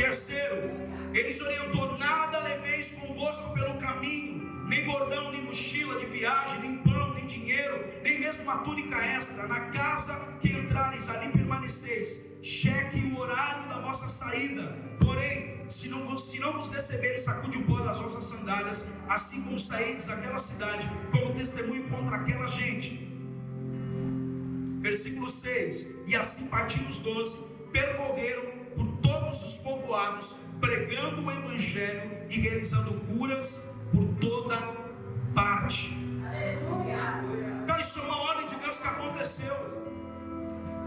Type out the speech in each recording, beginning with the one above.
Terceiro, ele lhes orientou: nada leveis convosco pelo caminho, nem bordão, nem mochila de viagem, nem pão, nem dinheiro, nem mesmo uma túnica extra. Na casa que entrareis, ali permaneceis. Cheque o horário da vossa saída. Porém, se não vos receberem, sacude o pó das vossas sandálias, assim como saídes daquela cidade, como testemunho contra aquela gente. Versículo 6: e assim partindo os 12, percorreram por todos os povoados, pregando o evangelho e realizando curas por toda parte. Cara, isso é uma ordem de Deus que aconteceu.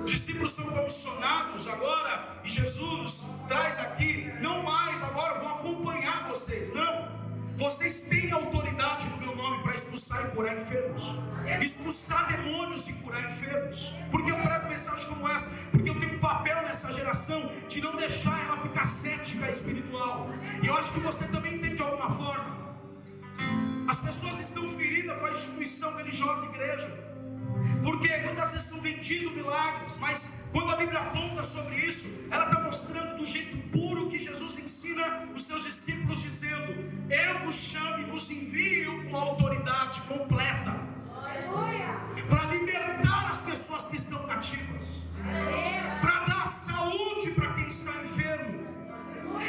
Os discípulos são comissionados agora, e Jesus traz aqui: não mais agora vou acompanhar vocês, não. Vocês têm autoridade no meu nome para expulsar e curar enfermos, expulsar demônios e curar enfermos. Porque eu prego mensagem como essa? Porque eu tenho um papel nessa geração de não deixar ela ficar cética espiritual. E eu acho que você também tem de alguma forma. As pessoas estão feridas com a instituição religiosa igreja, porque muitas vezes são vendidos milagres, mas quando a Bíblia aponta sobre isso, ela está mostrando do jeito puro que Jesus ensina os seus discípulos, dizendo: eu vos chamo e vos envio com autoridade completa, para libertar as pessoas que estão cativas, para dar saúde para quem está enfermo.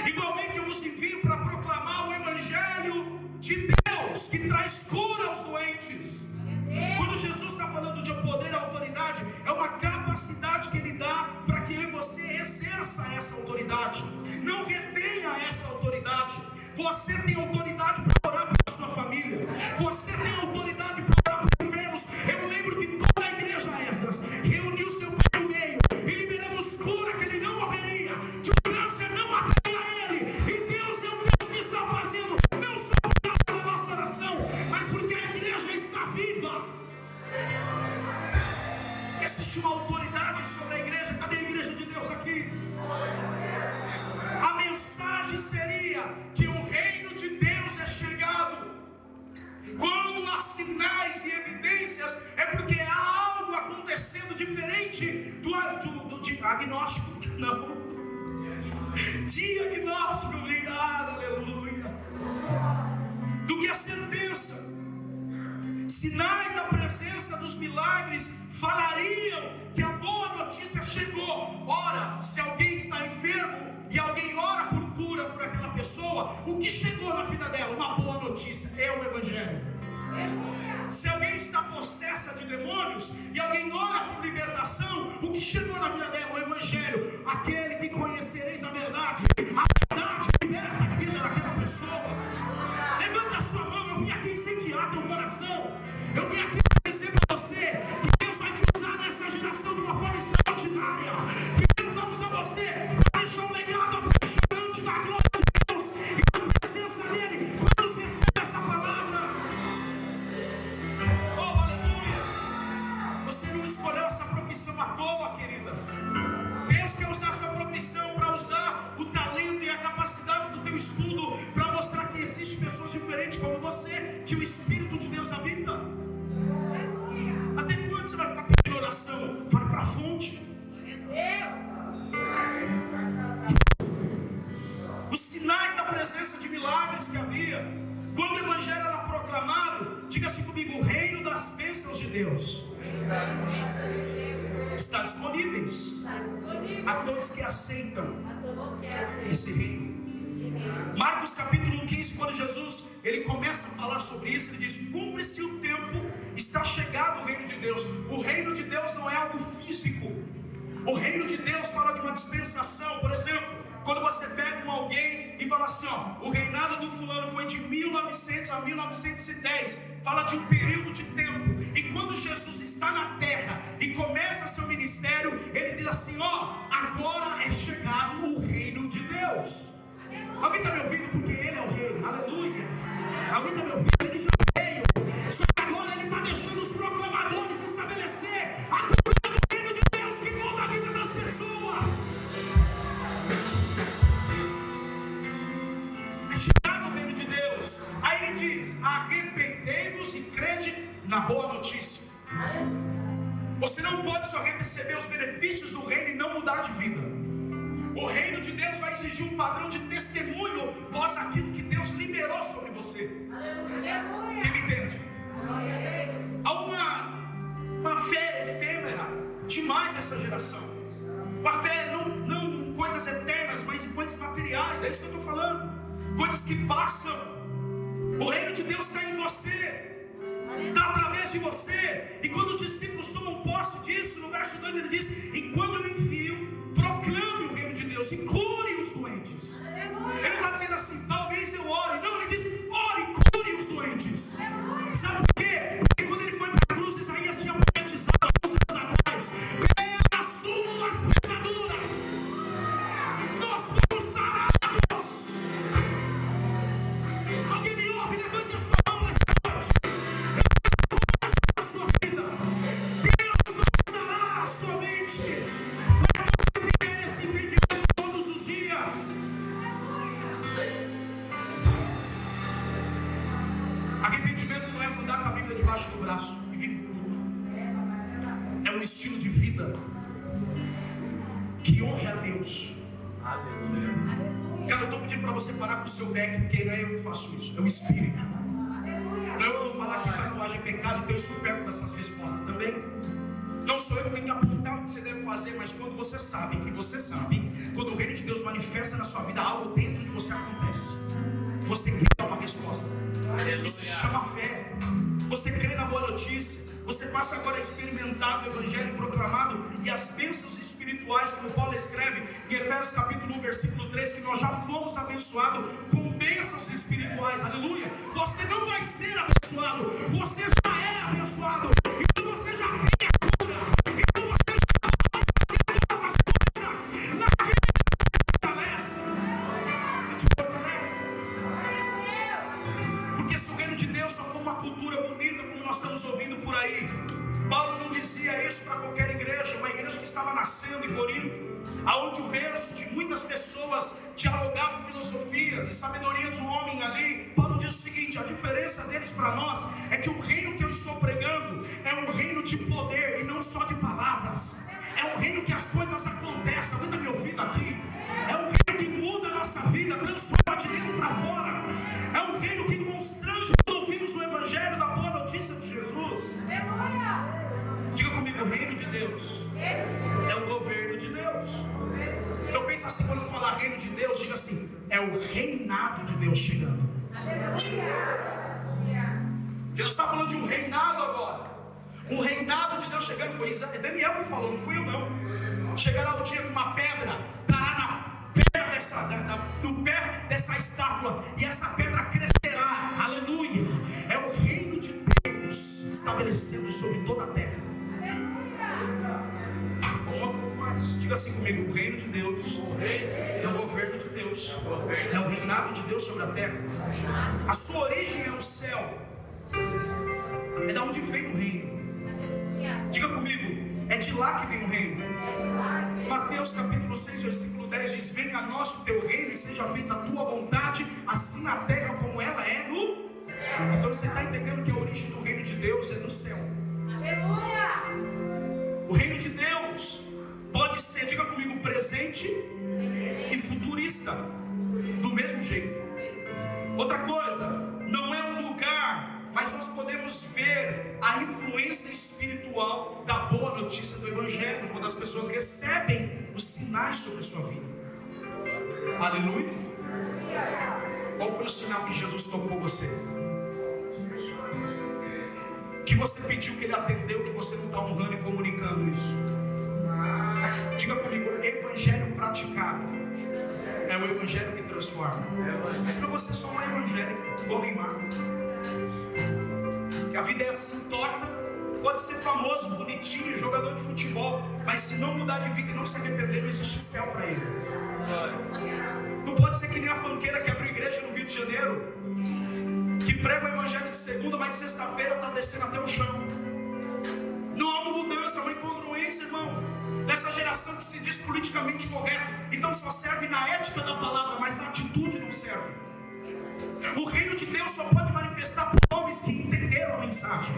Igualmente eu vos envio para proclamar o evangelho de Deus, que traz cura aos doentes. Quando Jesus está falando de poder e autoridade, é uma capacidade que Ele dá para que eu e você exerça essa autoridade. Não retenha essa autoridade. Você tem autoridade para orar pela sua família. Você tem autoridade para orar por enfermos. Eu lembro que toda a igreja Esdras reuniu seu pai no meio e liberamos cura, que ele não morreria, que o câncer não mataria ele. E Deus é um Deus que está fazendo, não só por causa da nossa oração, mas porque a igreja está viva. Existe uma autoridade sobre a igreja. Cadê a igreja de Deus aqui? A mensagem seria que o reino de Deus é chegado. Quando há sinais e evidências, é porque há algo acontecendo diferente do diagnóstico. Não. Diagnóstico, obrigado, aleluia. Do que a sentença. Sinais da presença dos milagres falariam que a boa notícia chegou. Ora, se alguém está enfermo e alguém ora por cura por aquela pessoa, o que chegou na vida dela? Uma boa notícia, é o evangelho. Se alguém está possessa de demônios e alguém ora por libertação, o que chegou na vida dela? O evangelho. Aquele que conhecereis a verdade liberta a vida daquela pessoa. Levante a sua mão. Eu vim aqui incendiar teu coração. Eu vim aqui dizer para você que Deus vai te usar nessa geração de uma forma extraordinária. Que Deus vai usar você para deixar um legado apaixonante da glória de Deus e da presença dele quando você recebe essa palavra. Oh, aleluia! Você não escolheu essa profissão à toa, querida. Deus quer usar a sua profissão para usar o talento e a capacidade do teu estudo para mostrar que existem pessoas diferentes como você, que o Espírito de Deus habita. Até quando você vai ficar pedindo oração? Vai para a fonte. Os sinais da presença de milagres que havia, quando o evangelho era proclamado, diga-se comigo: o reino das bênçãos de Deus está disponíveis a todos que aceitam esse reino. Marcos capítulo 15, quando Jesus ele começa a falar sobre isso, ele diz: cumpre-se o tempo, está chegado o reino de Deus. O reino de Deus não é algo físico. O reino de Deus fala de uma dispensação. Por exemplo, quando você pega alguém e fala assim, ó, o reinado do fulano foi de 1900 a 1910, fala de um período de tempo. E quando Jesus está na terra e começa seu ministério, ele diz assim, ó, agora é chegado o reino de Deus. Alguém está me ouvindo? Porque ele é o rei, aleluia. Alguém está me ouvindo? Ele já veio, só que agora ele está deixando os proclamadores estabelecer a cultura do reino de Deus que muda a vida das pessoas. É chegado o reino de Deus. Aí ele diz, arrependei-vos e crede na boa notícia. Você não pode só receber os benefícios do reino e não mudar de vida. O reino de Deus vai exigir um padrão de testemunho após aquilo que Deus liberou sobre você. Quem me entende? Há uma fé efêmera demais nessa geração. Uma fé não em coisas eternas, mas em coisas materiais. É isso que eu estou falando. Coisas que passam. O reino de Deus está em você, está através de você. E quando os discípulos tomam posse disso, no verso 2 ele diz: e quando eu envio, proclame o reino de Deus e cure os doentes. Ele não está dizendo assim, talvez eu ore. Não, ele diz, ore e cure os doentes. Sabe por quê? Porque quando ele foi para a cruz, Isaías tinha profetizado alguns anos atrás: pelas suas pisaduras nós fomos sarados. Alguém me ouve? Levante a sua mão nessa noite. A sua vida, Deus vai sarar a sua mente. Vai conceder esse entendimento todos os dias. Arrependimento não é mudar com a Bíblia debaixo do braço e vir para o culto. É um estilo de vida que honre a Deus. Cara, eu estou pedindo para você parar com o seu back, porque não é eu que faço isso, é o Espírito. Não é eu que vou falar que tatuagem é pecado e tenho supérfluo dessas respostas também. Não sou eu que tenho que apontar o que você deve fazer, mas quando você sabe, quando o reino de Deus manifesta na sua vida, algo dentro de você acontece. Você quer dar uma resposta. Isso se chama fé. Você crê na boa notícia. Você passa agora a experimentar o Evangelho proclamado e as bênçãos espirituais, como Paulo escreve em Efésios capítulo 1, versículo 3, que nós já fomos abençoados com bênçãos espirituais. Aleluia. Você não vai ser abençoado, você já é abençoado. Então você já tem a cura. Então você já pode fazer todas as coisas naquele que te fortalece. Porque se o reino de Deus só for uma cultura bonita, como nós estamos ouvindo por aí, Paulo não dizia isso para qualquer igreja, uma igreja que estava nascendo em Corinto, aonde o berço de muitas pessoas dialogavam filosofias e sabedoria do homem ali. Paulo diz o seguinte: a diferença deles para nós é que o reino que eu estou pregando é um reino de poder e não só de palavras. É um reino que as coisas acontecem. Alguém está me ouvindo aqui? É um reino que muda a nossa vida, transforma de dentro para fora. É um reino que constrange quando ouvimos o Evangelho da boa notícia de Jesus. Diga comigo, o reino de Deus é o governo de Deus. Então pensa assim, quando eu falar reino de Deus, diga assim: é o reinado de Deus chegando. Jesus está falando de um reinado agora. O reinado de Deus chegando. Foi Daniel que falou, não fui eu não. Chegará o dia que uma pedra estará no pé dessa estátua, e essa pedra crescerá. Aleluia. É o reino de Deus estabelecendo sobre toda a terra. Um pouco mais. Diga assim comigo: o reino de Deus é o governo de Deus, é o reinado de Deus sobre a terra. A sua origem é o céu. É da onde vem o reino. Diga comigo: é de lá que vem o reino. Mateus capítulo 6, versículo 10 diz: venha a nós o teu reino e seja feita a tua vontade, assim na terra como ela é no céu. Então você está entendendo que a origem do reino de Deus é no céu. Aleluia. O reino de Deus pode ser, diga comigo, presente e futurista, do mesmo jeito. Outra coisa, não é um lugar, mas nós podemos ver a influência espiritual da boa notícia do Evangelho, quando as pessoas recebem os sinais sobre a sua vida. Aleluia. Qual foi o sinal que Jesus tocou você? Que você pediu, que Ele atendeu, que você não está honrando e comunicando isso? Diga comigo: evangelho praticado é o evangelho que transforma. Mas para você só um evangélico, igual Neymar, que a vida é assim, torta. Pode ser famoso, bonitinho, jogador de futebol, mas se não mudar de vida e não se arrepender, não existe céu para ele. Não pode ser que nem a fanqueira que abriu igreja no Rio de Janeiro, que prega o evangelho de segunda, mas de sexta-feira está descendo até o chão. Não há uma mudança, uma incongruência, irmão. Nessa geração que se diz politicamente correto, então só serve na ética da palavra, mas na atitude não serve. O reino de Deus só pode manifestar por homens que entenderam a mensagem.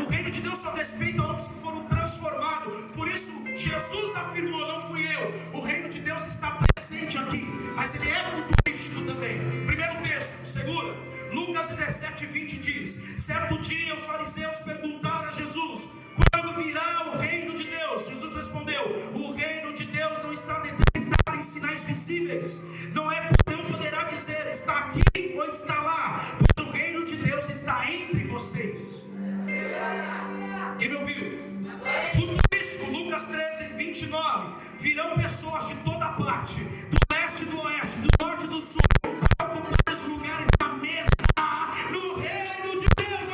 O reino de Deus só respeita homens que foram transformados. Por isso Jesus afirmou: não fui eu. O reino de Deus presente aqui, mas ele é futurístico também. Primeiro texto, segura. Lucas 17:20 diz: certo dia os fariseus perguntaram a Jesus: quando virá o reino de Deus? Jesus respondeu: o reino de Deus não está determinado em sinais visíveis, não poderá dizer está aqui ou está lá, pois o reino de Deus está entre vocês. Quem me ouviu? Futurístico, Lucas 13:29. Virão pessoas de toda parte, do leste e do oeste, do norte e do sul, para ocupar os lugares da mesa no reino de Deus.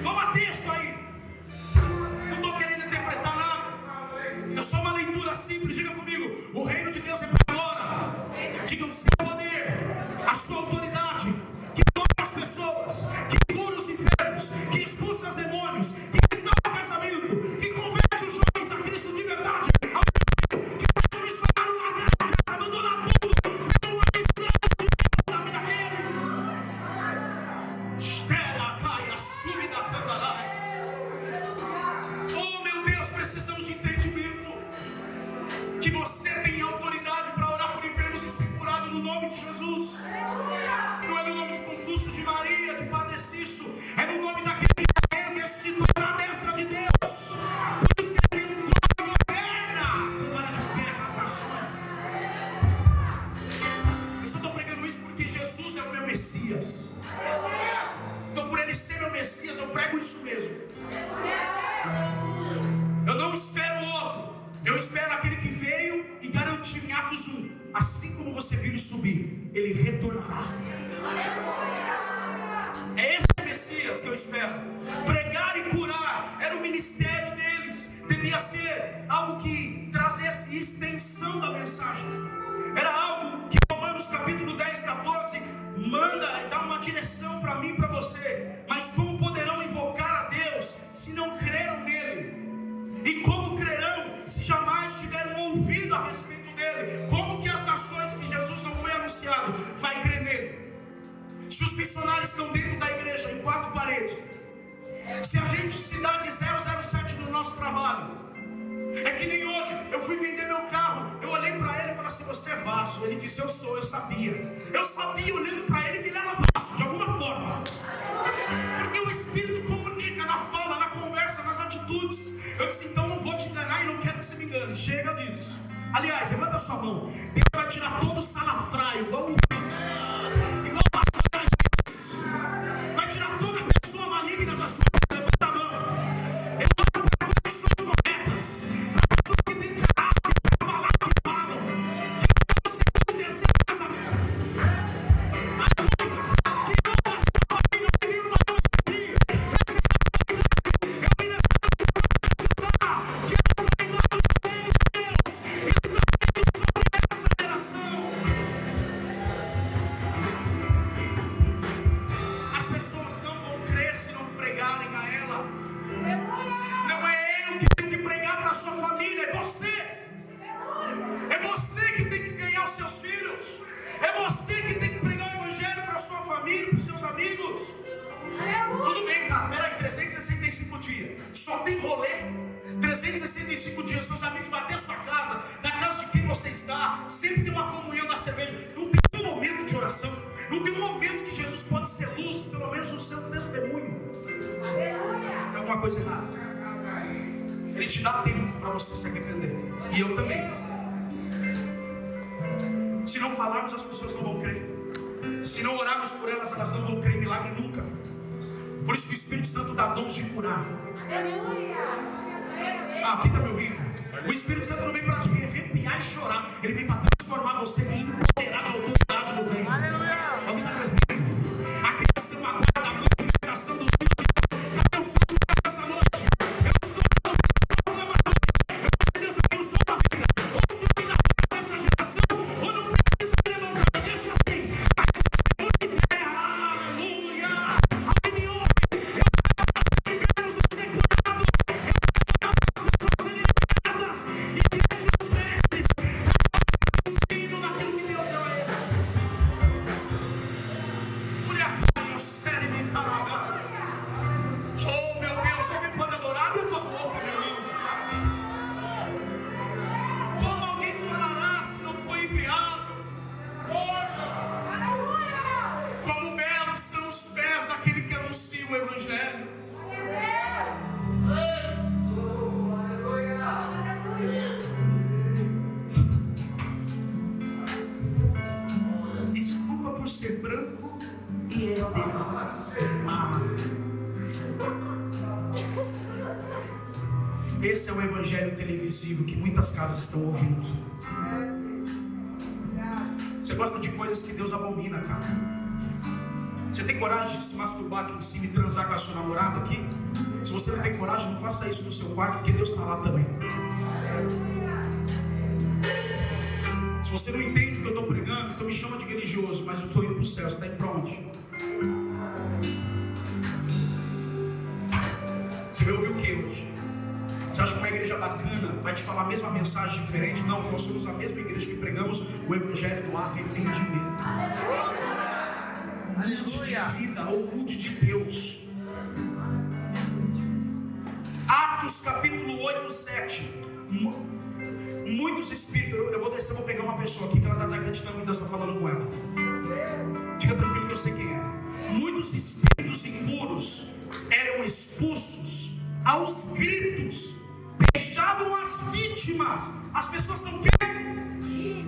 Toma texto aí. Não estou querendo interpretar nada. É só uma leitura simples. Diga comigo: o reino de Deus é para agora. Diga o seu poder, a sua autoridade, que toca as pessoas, que cura os enfermos, que expulsa os demônios, que restaura o casamento, que converte os jovens a Cristo de verdade, que faz o missionário largar a casa, abandonar tudo, pela uma missão de Deus na vida dele. Estera, caia, sube da candarai. Oh meu Deus, precisamos de entendimento, que você tem autoridade para orar por enfermos e ser curado no nome de Jesus. Não é no nome de Confúcio, de Maria, de Padre Cício, é no nome daquele que é ressuscitou na destra de Deus. Por isso que ele tem um trono governa para dizer as ações. Eu só estou pregando isso porque Jesus é o meu Messias. Então por ele ser meu Messias, eu prego isso mesmo. Eu não espero o outro, eu espero aquele que veio e garantiu em Atos 1: assim como você viu ele subir, ele retornará. É esse Messias que eu espero. Pregar e curar era o ministério deles. Devia ser algo que trazesse extensão da mensagem. Era algo que Romanos capítulo 10:14 manda e dá uma direção para mim e para você. Mas como poderão invocar a Deus se não creram nele? E como crerão se jamais tiveram ouvido a respeito dele? Como que as nações que Jesus não foi anunciado vai crer nele? Se os missionários estão dentro da igreja, em 4 paredes, se a gente se dá de 007 no nosso trabalho, é que nem hoje, eu fui vender meu carro, eu olhei para ele e falei assim: você é vaso. Ele disse: eu sou, eu sabia olhando para ele que ele era vaso, de alguma forma, porque o Espírito comunica na fala, na conversa, nas atitudes. Eu disse: então não vou te enganar e não quero que você me engane, chega disso. Aliás, levanta a sua mão, Deus vai tirar todo o salafraio, igual o pastor das vezes, vai tirar toda a pessoa maligna da sua vida. Levanta a mão. Eu oro para conexões corretas, para pessoas que têm caráter para falar o que falam, que não segundo o terceiro casamento, que não passou a família, que viram uma família, eu vim nessa noite para profetizar que a autoridade de Deus está sobre essa geração. As pessoas não vão crer se não pregarem a ela. Não é eu que tenho que pregar para a sua família, é você. É você que tem que ganhar os seus filhos. É você que tem que pregar o evangelho para a sua família, para os seus amigos. Tudo bem, cara, peraí, 365 dias, só tem rolê. 365 dias, seus amigos vão até a sua casa, na casa de quem você está, sempre tem uma comunhão da cerveja. Não tem um momento de oração, não tem um momento que Jesus pode ser luz, pelo menos o seu testemunho. Tem alguma coisa errada. Ele te dá tempo para você se arrepender, e eu também. Se não falarmos, as pessoas não vão crer. Se não orarmos por elas, elas não vão crer em milagre nunca. Por isso que o Espírito Santo dá dons de curar. Quem está me ouvindo? O Espírito Santo não vem para te arrepiar e chorar. Ele vem para transformar você em empoderado de autoridade do reino. Alguém está me ouvindo? A criação agora da manifestação dos filhos de Deus. Cadê o fruto dessa noite? Eu sou Deus aqui, eu sou da vida. Ou se eu ainda for dessa geração, ou não precisa me levantar, deixa assim. A terra, aleluia. Alguém me ouve? Eu quero os seculados. E deixe os mestres ensino naquilo que Deus deu a eles. Esse é o evangelho televisivo que muitas casas estão ouvindo. Você gosta de coisas que Deus abomina, cara? Você tem coragem de se masturbar aqui em cima e transar com a sua namorada aqui? Se você não tem coragem, não faça isso no seu quarto, porque Deus está lá também. Se você não entende o que eu estou pregando, então me chama de religioso, mas eu estou indo para o céu. Você está indo para onde? Você vai ouvir o que hoje? Você acha que uma igreja bacana vai te falar a mesma mensagem diferente? Não, nós somos a mesma igreja que pregamos o evangelho do arrependimento. Mude de vida ou mude de Deus. Atos capítulo 8, 7. Muitos espíritos, eu vou descer, vou pegar uma pessoa aqui que ela está desacreditando que Deus está falando com ela. Fica tranquilo que eu sei quem é. Muitos espíritos impuros eram expulsos aos gritos, deixavam as vítimas. As pessoas são o quê?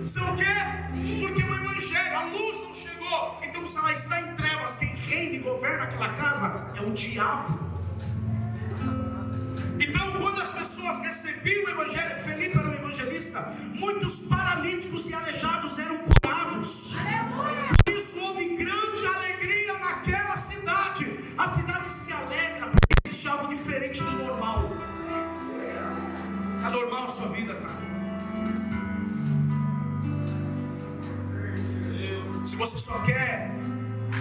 São o quê? Porque o evangelho, a luz não chegou. Então se ela está em trevas, quem reina e governa aquela casa é o diabo. Então quando as pessoas recebiam o evangelho, Felipe era um evangelista, muitos paralíticos e aleijados eram curados. Por isso houve grande alegria naquela cidade. A cidade se alegra porque existe algo diferente do normal. É normal a sua vida, cara. Se você só quer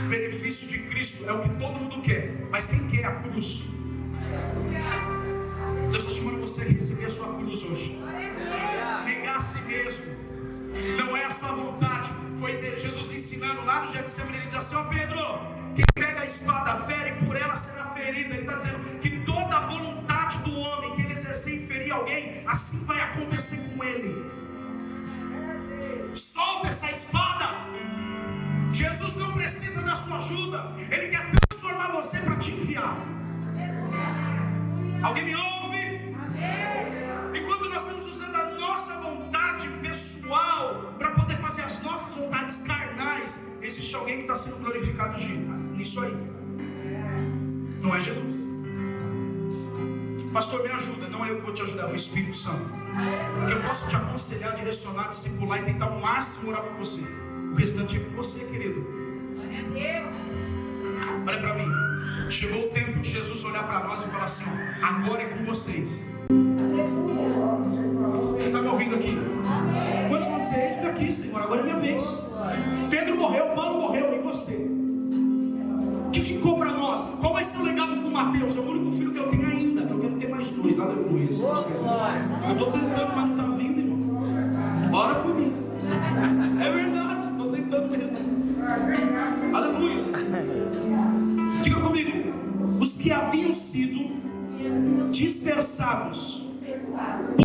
benefício de Cristo, é o que todo mundo quer. Mas quem quer a cruz? Deus está chamando você a receber a sua cruz hoje. Negar a si mesmo. Não é a sua vontade. Foi Jesus ensinando lá no Getsemane. Ele diz assim: ó Pedro, quem pega a espada fere, por ela será ferida. Ele está dizendo que toda a vontade do homem que ele exercer em ferir alguém, assim vai acontecer com ele. Solta essa espada. Jesus não precisa da sua ajuda. Ele quer transformar você para te enviar. Alguém me ouve? Enquanto nós estamos usando a nossa vontade pessoal para poder fazer as nossas vontades carnais, existe alguém que está sendo glorificado nisso aí. Não é Jesus. Pastor, me ajuda. Não é eu que vou te ajudar, é o Espírito Santo. Que eu posso te aconselhar, direcionar, discipular e tentar o máximo orar por você. O restante é por você, querido. Olha para mim. Chegou o tempo de Jesus olhar para nós e falar assim: ó, agora é com vocês. Quem está me ouvindo aqui? Quantos vão dizer isso daqui, Senhor? Agora é minha vez. Pedro morreu, Paulo morreu, e você? O que ficou para nós? Qual vai ser o legado para o Mateus? É o único filho que eu tenho ainda, que eu quero ter mais dois. Aleluia. Eu estou tentando, mas não está vindo, irmão. Ora por mim. É verdade, estou tentando mesmo. Aleluia. Diga comigo: os que haviam sido dispersados,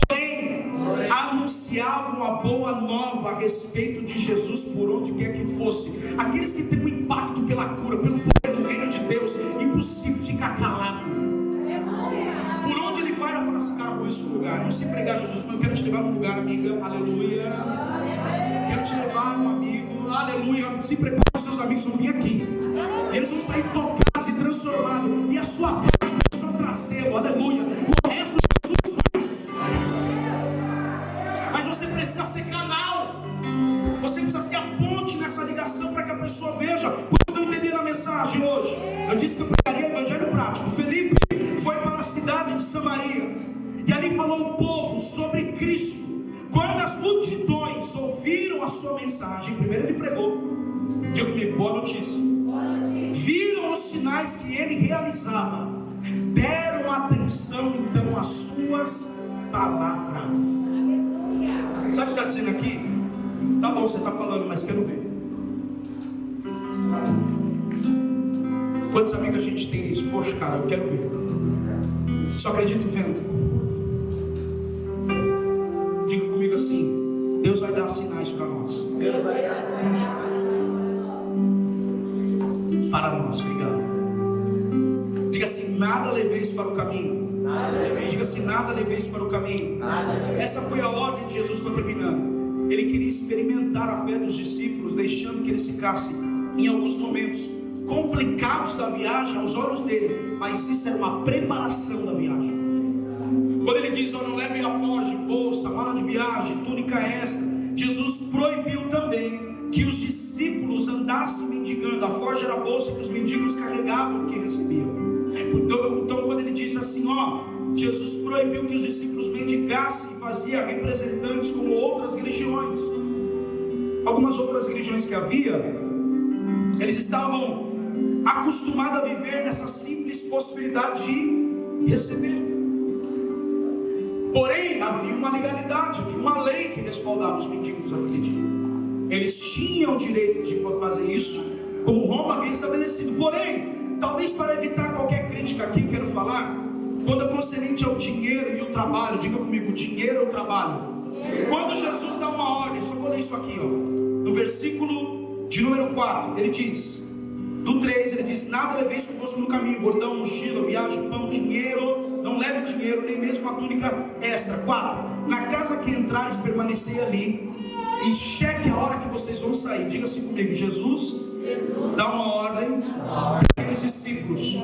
porém anunciavam a boa nova a respeito de Jesus por onde quer que fosse. Aqueles que têm um impacto pela cura, pelo poder do reino de Deus, impossível ficar calado. Por onde ele vai, ela fala assim: cara, eu conheço o lugar. Eu não sei pregar Jesus, mas eu quero te levar num lugar, amiga. Aleluia. Quero te levar, meu amigo. Aleluia. Se prepara, os seus amigos vão vir aqui. Eles vão sair tocados e transformados. E a sua parte é só trazê-lo. Aleluia. O resto Jesus faz. Mas você precisa ser canal. Você precisa ser a ponte nessa ligação para que a pessoa veja. Vocês estão entendendo a mensagem hoje? Eu disse que eu pregaria o evangelho prático. Felipe foi para a cidade de Samaria e ali falou ao povo sobre Cristo. Quando as multidões ouviram a sua mensagem, primeiro ele pregou. Diga comigo, boa notícia. Viram os sinais que ele realizava, deram atenção então às suas palavras. Sabe o que está dizendo aqui? Tá bom, você está falando, mas quero ver. Quantos amigos a gente tem isso? Poxa, cara, eu quero ver. Só acredito vendo. Diga comigo assim: Deus vai dar sinais para nós. Deus vai dar sinais para nós. Obrigado. Diga assim: nada leveis para o caminho. Diga assim: nada leveis para o caminho. Essa foi a ordem de Jesus. Estou terminando. Ele queria experimentar a fé dos discípulos, deixando que eles ficassem em alguns momentos complicados da viagem aos olhos dele, mas isso era uma preparação da viagem. Quando ele diz: não levem alforje, bolsa, mala de viagem, túnica extra, Jesus proibiu também que os discípulos andassem mendigando. A forja era a bolsa que os mendigos carregavam, que recebiam. Então quando ele diz assim, Jesus proibiu que os discípulos mendigassem e fazia representantes como outras religiões. Algumas outras religiões que havia, eles estavam acostumados a viver nessa simples possibilidade de receber. Porém, havia uma legalidade, havia uma lei que respaldava os mendigos naquele dia. Eles tinham o direito de fazer isso, como Roma havia estabelecido. Porém, talvez para evitar qualquer crítica aqui, quero falar, quando é concernente ao dinheiro e o trabalho, diga comigo, dinheiro ou trabalho? Quando Jesus dá uma ordem, só vou ler isso aqui, no versículo de número 4, ele diz, do 3, ele diz: nada leveis convosco no caminho, bordão, mochila, viagem, pão, dinheiro, não leve dinheiro, nem mesmo uma túnica extra. 4, na casa que entrares, permanecei ali, e cheque a hora que vocês vão sair. Diga assim comigo: Jesus dá uma ordem, aqueles discípulos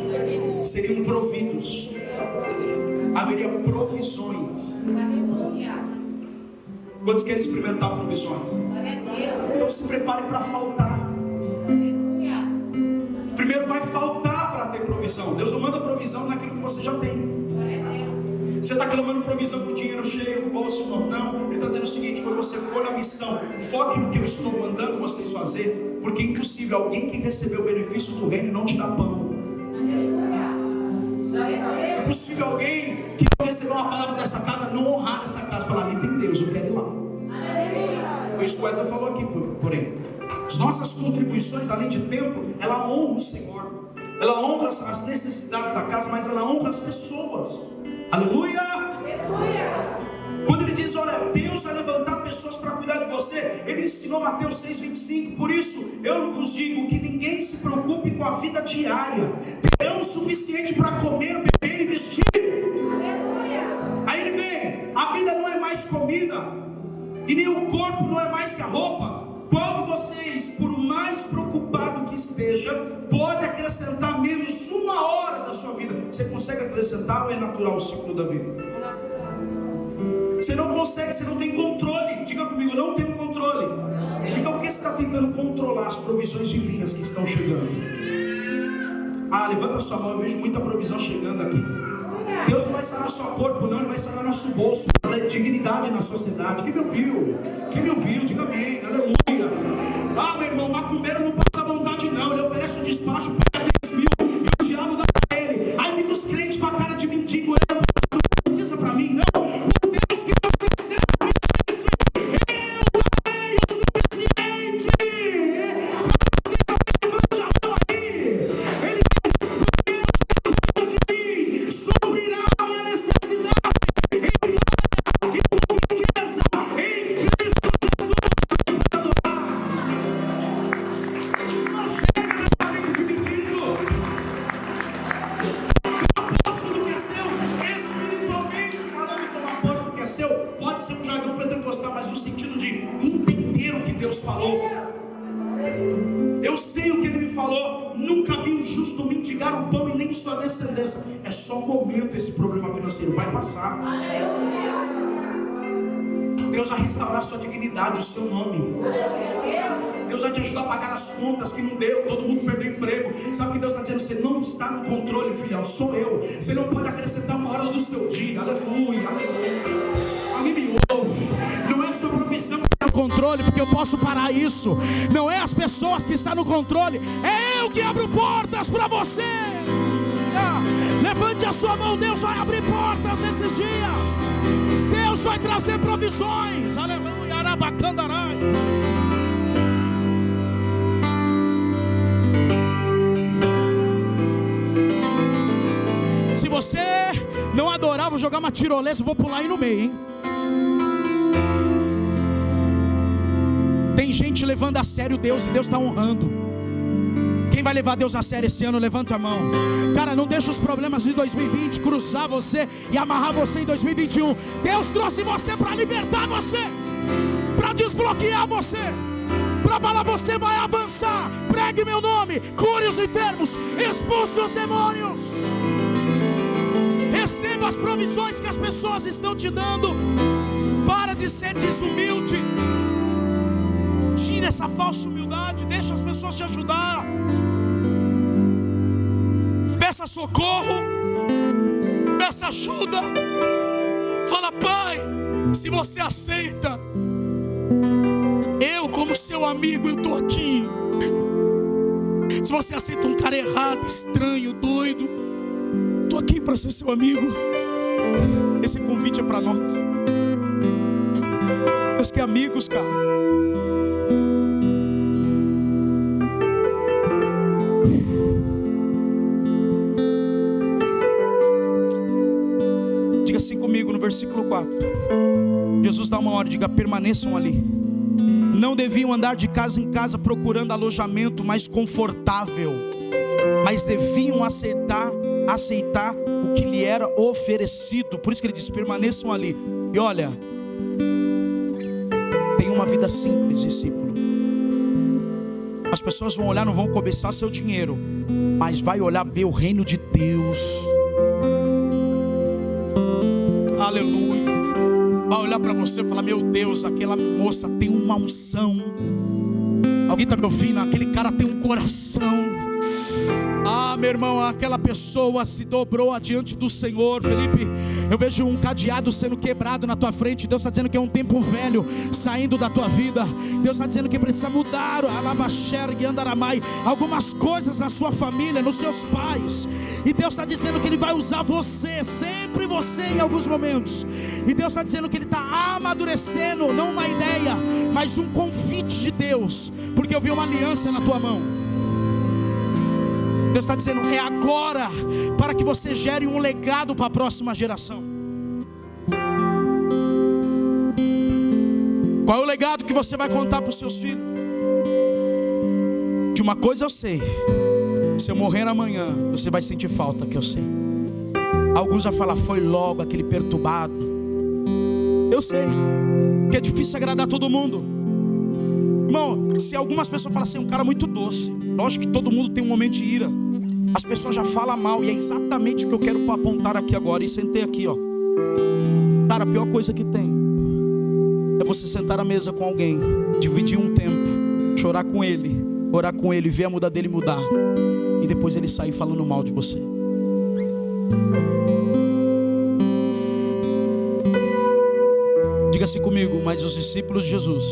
seriam providos, haveria provisões. Quantos querem experimentar provisões? Então se prepare para faltar. Primeiro vai faltar para ter provisão. Deus não manda provisão naquilo que você já tem. Você está clamando provisão com o dinheiro cheio no bolso? Não. Ele está dizendo o seguinte: quando você for na missão, foque no que eu estou mandando vocês fazer, porque é impossível alguém que recebeu o benefício do reino não te dar pão. É impossível alguém que não recebeu uma palavra dessa casa não honrar essa casa, falar: ali tem Deus, eu quero ir lá. Foi isso que o Wesley falou aqui, porém as nossas contribuições, além de tempo, ela honra o Senhor, ela honra as necessidades da casa, mas ela honra as pessoas. Aleluia! Aleluia! Quando ele diz: olha, Deus vai levantar pessoas para cuidar de você, ele ensinou Mateus 6,25. Por isso eu vos digo que ninguém se preocupe com a vida diária, terão o suficiente para comer, beber e vestir. Aleluia! Aí ele vem: a vida não é mais comida, e nem o corpo não é mais que a roupa. Qual de vocês, por mais preocupado que esteja, pode acrescentar menos uma hora da sua vida? Você consegue acrescentar ou é natural o ciclo da vida? Você não consegue, você não tem controle. Diga comigo: eu não tenho controle. Então por que você está tentando controlar as provisões divinas que estão chegando? Levanta a sua mão, eu vejo muita provisão chegando aqui. Deus não vai sarar só corpo, não, Ele vai sarar nosso bolso, para dar dignidade na sociedade. Quem me ouviu? Quem me ouviu? Diga amém, aleluia. Meu irmão, macumbeiro não passa vontade não, ele oferece um despacho, paga 3 mil, e o diabo dá para ele. Aí fica os crentes com a cara de mendigo, não diz para mim, não. O Deus que você serve disse: eu amei o suficiente. Você também levanta a mão aí. Ele diz: Deus que de mim suprirá a minha necessidade em riqueza em Cristo Jesus. Não chega nessa mente de mendigo. Tomar posse do que é seu, espiritualmente falando, tomar posse do que é seu, pode ser um jargão pentecostal, mas no sentido de entender o que Deus falou. Eu sei o que Ele me falou. Nunca vi um justo mendigar o pão e nem sua descendência. É só um momento esse problema financeiro, vai passar. Deus vai restaurar a sua dignidade, o seu nome. Deus vai te ajudar a pagar as contas que não deu, todo mundo perdeu emprego. Sabe o que Deus está dizendo? Você não está no controle, filhão, sou eu. Você não pode acrescentar uma hora do seu dia. Aleluia, aleluia. Alguém me ouve. Não é a sua profissão que está no controle, porque eu posso parar isso. Não é as pessoas que estão no controle, é eu que abro portas para você. Levante a sua mão, Deus vai abrir portas nesses dias. Deus vai trazer provisões. Aleluia, arabacandarai. Se você não adorar, vou jogar uma tirolesa, vou pular aí no meio, hein? Tem gente levando a sério Deus e Deus está honrando. Quem vai levar Deus a sério esse ano, levanta a mão. Cara, não deixa os problemas de 2020 cruzar você e amarrar você em 2021. Deus trouxe você para libertar você, para desbloquear você, para falar: você vai avançar. Pregue meu nome, cure os enfermos, expulse os demônios. receba as provisões que as pessoas estão te dando. Para de ser desumilde. Tira essa falsa humildade, deixa as pessoas te ajudar. Peça socorro, peça ajuda. Fala: Pai, se você aceita, eu como seu amigo, eu estou aqui. Se você aceita um cara errado, estranho, doido, estou aqui para ser seu amigo. Esse convite é para nós. Deus quer amigos, cara. Diga assim comigo no versículo 4. Jesus dá uma ordem, diga: permaneçam ali. Não deviam andar de casa em casa procurando alojamento mais confortável, mas deviam aceitar o que lhe era oferecido. Por isso que ele diz: permaneçam ali. E olha, tenha uma vida simples, discípulo. As pessoas vão olhar, não vão cobiçar seu dinheiro, mas vai olhar, ver o reino de Deus. Aleluia. Vai olhar para você e falar: meu Deus, aquela moça tem uma unção. Alguém está me ouvindo? Aquele cara tem um coração. Ah, meu irmão, aquela pessoa se dobrou diante do Senhor. Felipe, eu vejo um cadeado sendo quebrado na tua frente. Deus está dizendo que é um tempo velho saindo da tua vida. Deus está dizendo que precisa mudar algumas coisas na sua família, nos seus pais. E Deus está dizendo que Ele vai usar você, sempre você, em alguns momentos. E Deus está dizendo que Ele está amadurecendo, não uma ideia, mas um convite de Deus, porque eu vi uma aliança na tua mão. Deus está dizendo: é agora, para que você gere um legado para a próxima geração. Qual é o legado que você vai contar para os seus filhos? De uma coisa eu sei: se eu morrer amanhã, você vai sentir falta, que eu sei. Alguns vão falar: foi logo aquele perturbado. Eu sei que é difícil agradar todo mundo. Irmão, se algumas pessoas falam assim: um cara muito doce. Lógico que todo mundo tem um momento de ira. As pessoas já falam mal, e é exatamente o que eu quero apontar aqui agora. E sentei aqui, ó. Cara, a pior coisa que tem é você sentar à mesa com alguém, dividir um tempo, chorar com ele, orar com ele, ver a muda dele mudar, e depois ele sair falando mal de você. Diga assim comigo: mas os discípulos de Jesus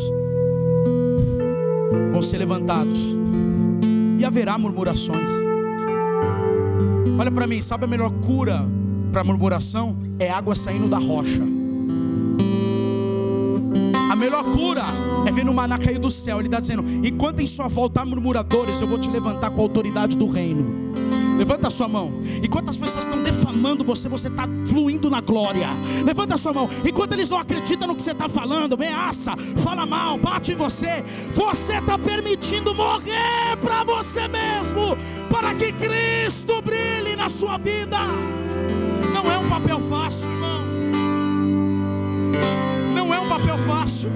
vão ser levantados e haverá murmurações. Olha para mim, sabe a melhor cura para murmuração? É água saindo da rocha. A melhor cura é ver o maná cair do céu. Ele está dizendo: enquanto em sua volta há murmuradores, eu vou te levantar com a autoridade do reino. Levanta a sua mão. Enquanto as pessoas estão defamando você, você está fluindo na glória. Levanta a sua mão. Enquanto eles não acreditam no que você está falando, ameaça, fala mal, bate em você, você está permitindo morrer para você mesmo, para que Cristo brilhe na sua vida. Não é um papel fácil, irmão. Não é um papel fácil.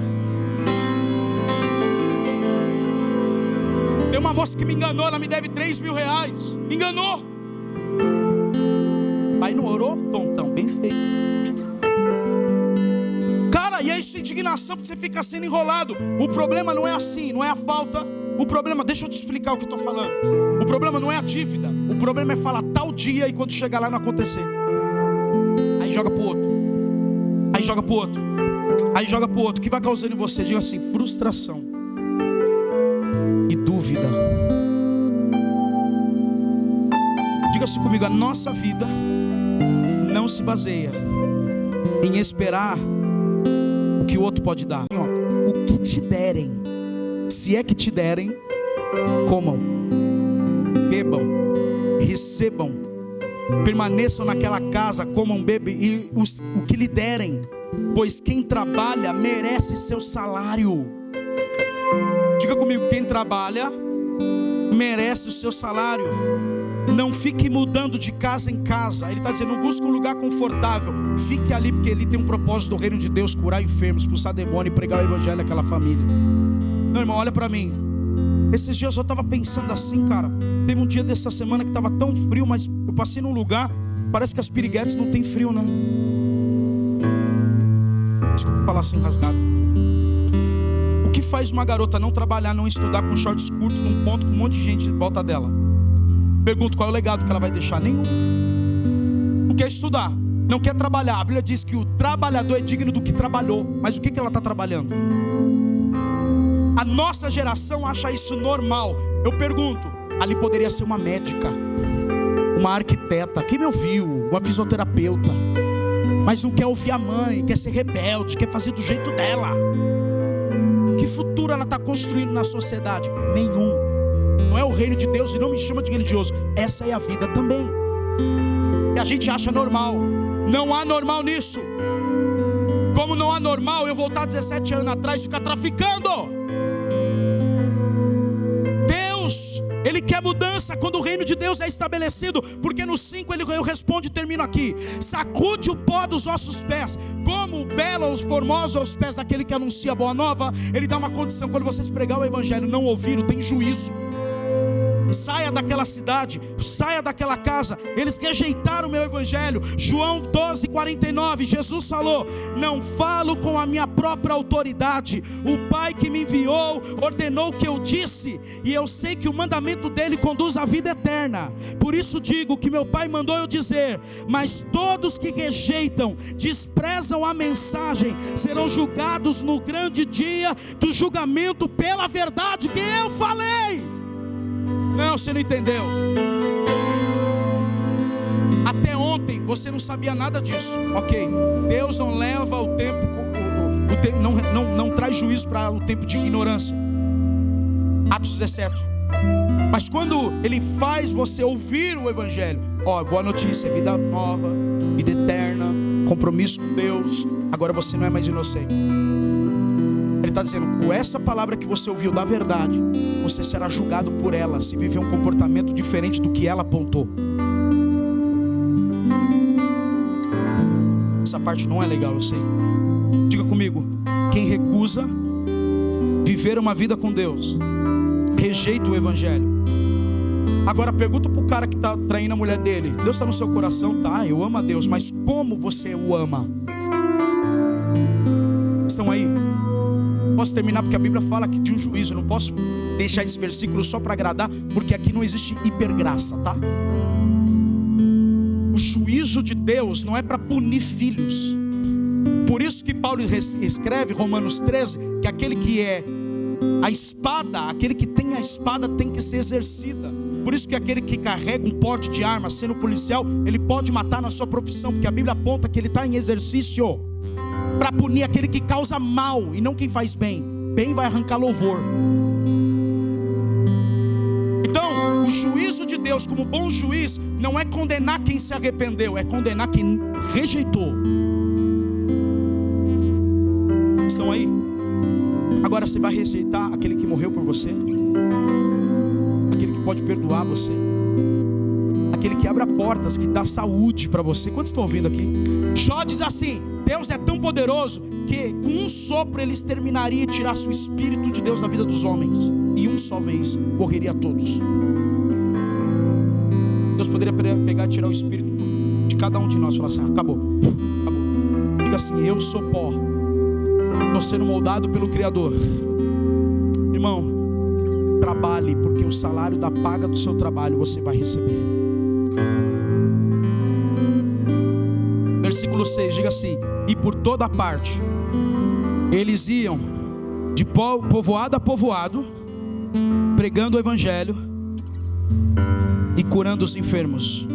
Tem uma moça que me enganou, ela me deve 3 mil reais. Me enganou. Aí não orou? Tontão, bem feito. Cara, e é isso, indignação, porque você fica sendo enrolado. O problema não é assim, não é a falta. O problema, deixa eu te explicar o que eu estou falando. O problema não é a dívida. O problema é falar tal dia e quando chegar lá não acontecer. Aí joga pro outro. Aí joga pro outro. Aí joga pro outro. O que vai causando em você? Diga assim: frustração e dúvida. Diga-se comigo: a nossa vida não se baseia em esperar o que o outro pode dar. O que te derem, se é que te derem, comam, bebam, recebam, permaneçam naquela casa, comam, bebam e o que lhe derem, pois quem trabalha merece seu salário. Diga comigo: quem trabalha merece o seu salário. Não fique mudando de casa em casa. Ele está dizendo: não busque um lugar confortável. Fique ali, porque ali tem um propósito do reino de Deus: curar enfermos, expulsar demônio e pregar o evangelho àquela família. Não, irmão, olha para mim. Esses dias eu estava pensando assim, cara. Teve um dia dessa semana que estava tão frio, mas eu passei num lugar Parece que as piriguetes não tem frio, né? Desculpa falar assim rasgado. O que faz uma garota não trabalhar, não estudar com shorts curtos num ponto com um monte de gente em volta dela? Pergunto, qual é o legado que ela vai deixar? Nenhum. Não quer estudar, não quer trabalhar. A Bíblia diz que o trabalhador é digno do que trabalhou. Mas o que ela está trabalhando? A nossa geração acha isso normal. Eu pergunto, ali poderia ser uma médica, uma arquiteta, quem me ouviu, uma fisioterapeuta, mas não quer ouvir a mãe, quer ser rebelde, quer fazer do jeito dela. Que futuro ela está construindo na sociedade? Nenhum. Não é o reino de Deus, e não me chama de religioso. Essa é a vida também. E a gente acha normal. Não há normal nisso. Como não há normal eu voltar 17 anos atrás e ficar traficando. Deus, Ele quer mudança quando o reino de Deus é estabelecido. Porque no 5 eu respondo e termino aqui: sacude o pó dos vossos pés, como o belo ou formoso aos pés daquele que anuncia a boa nova. Ele dá uma condição: quando vocês pregar o evangelho não ouviram, tem juízo. Saia daquela cidade, saia daquela casa. Eles rejeitaram o meu evangelho. João 12:49, Jesus falou: não falo com a minha própria autoridade. O Pai que me enviou ordenou o que eu disse, e eu sei que o mandamento dele conduz à vida eterna. Por isso digo que meu Pai mandou eu dizer: mas todos que rejeitam, desprezam a mensagem, serão julgados no grande dia do julgamento pela verdade que eu falei. Não, você não entendeu. Até ontem você não sabia nada disso. Ok, Deus não leva o tempo, não traz juízo para o tempo de ignorância. Atos 17. Mas quando Ele faz você ouvir o evangelho, boa notícia, é vida nova, vida eterna, compromisso com Deus. Agora você não é mais inocente. Ele está dizendo: com essa palavra que você ouviu da verdade, você será julgado por ela, se viver um comportamento diferente do que ela apontou. Essa parte não é legal, eu sei. Diga comigo: quem recusa viver uma vida com Deus, rejeita o evangelho. Agora pergunta para o cara que está traindo a mulher dele: Deus está no seu coração? Tá, eu amo a Deus, mas como você o ama? Estão aí? Posso terminar porque a Bíblia fala aqui de um juízo. Eu não posso deixar esse versículo só para agradar, porque aqui não existe hipergraça, tá? O juízo de Deus não é para punir filhos. Por isso que Paulo escreve Romanos 13 que aquele que é a espada, aquele que tem a espada tem que ser exercida. Por isso que aquele que carrega um porte de arma, sendo policial, ele pode matar na sua profissão, porque a Bíblia aponta que ele está em exercício para punir aquele que causa mal e não quem faz bem. Bem vai arrancar louvor. Então, o juízo de Deus como bom juiz não é condenar quem se arrependeu, é condenar quem rejeitou. Estão aí? Agora você vai rejeitar aquele que morreu por você, aquele que pode perdoar você, aquele que abre portas, que dá saúde para você. Quantos estão ouvindo aqui? Jó diz assim: Deus é tão poderoso que com um sopro Ele exterminaria e tirasse o Espírito de Deus da vida dos homens, e um só vez morreria a todos. Deus poderia pegar e tirar o Espírito de cada um de nós e falar assim: acabou. Diga assim: eu sou pó, estou sendo moldado pelo Criador. Irmão, trabalhe, porque o salário da paga do seu trabalho você vai receber. Versículo 6, diga assim: e por toda parte eles iam de povoado a povoado, pregando o evangelho e curando os enfermos.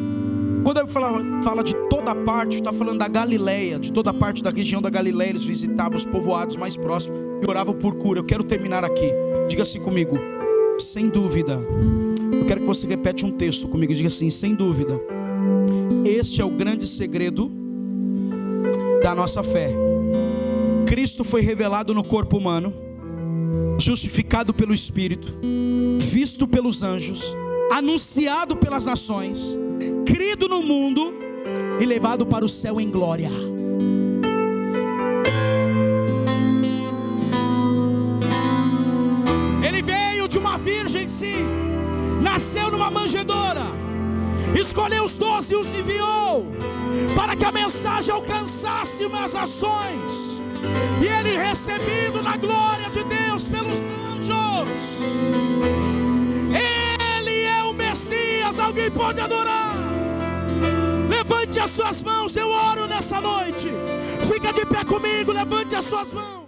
Quando ele fala de toda parte, está falando da Galileia, de toda parte da região da Galileia. Eles visitavam os povoados mais próximos e oravam por cura. Eu quero terminar aqui. Diga assim comigo: sem dúvida. Eu quero que você repete um texto comigo. Diga assim: sem dúvida, este é o grande segredo da nossa fé. Cristo foi revelado no corpo humano, justificado pelo Espírito, visto pelos anjos, anunciado pelas nações, crido no mundo e levado para o céu em glória. Ele veio de uma virgem, sim, nasceu numa manjedoura, escolheu os 12 e os enviou para que a mensagem alcançasse umas ações, e ele recebido na glória de Deus pelos anjos. Ele é o Messias. Alguém pode adorar? Levante as suas mãos, eu oro nessa noite. Fica de pé comigo, levante as suas mãos.